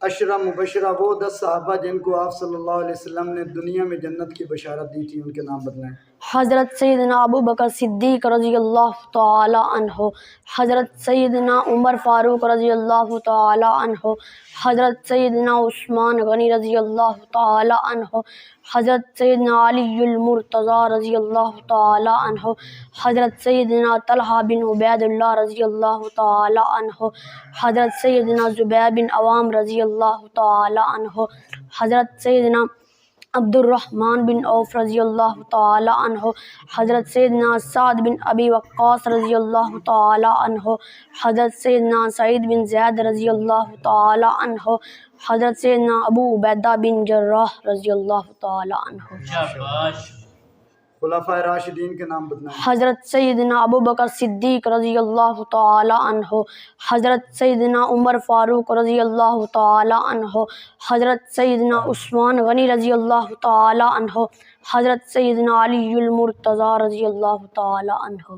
عشرہ مبشرہ، وہ 10 صحابہ جن کو آپ صلی اللہ علیہ وسلم نے دنیا میں جنت کی بشارت دی تھی، ان کے نام بتلائیں۔ حضرت سیدنا ابو بکر صدیق رضی اللہ تعالی عنہ، حضرت سیدنا عمر فاروق رضی اللہ تعالی عنہ، حضرت سیدنا عثمان غنی رضی اللہ تعالی عنہ، حضرت سیدنا علی المرتضی رضی اللہ تعالی عنہ، حضرت سیدنا طلحہ بن عبید اللہ رضی اللہ تعالی عنہ، حضرت سیدنا زبیر بن عوام رضی اللہ تعالی عنہ، حضرت سیدنا عبد الرحمن بن عوف رضی اللہ تعالی عنہ، حضرت سیدنا سعد بن ابی وقاص رضی اللہ تعالی عنہ، حضرت سیدنا سعید بن زید رضی اللہ تعالی عنہ، حضرت سیدنا ابو عبیدہ بن جراح رضی اللہ تعالی عنہ۔ خلفائے راشدین کے نام بتلائیں۔ حضرت سیدنا ابو بکر صدیق رضی اللہ تعالی عنہ، حضرت سیدنا عمر فاروق رضی اللہ تعالی عنہ، حضرت سیدنا عثمان غنی رضی اللہ تعالی عنہ، حضرت سیدنا علی المرتضی رضی اللہ تعالی عنہ۔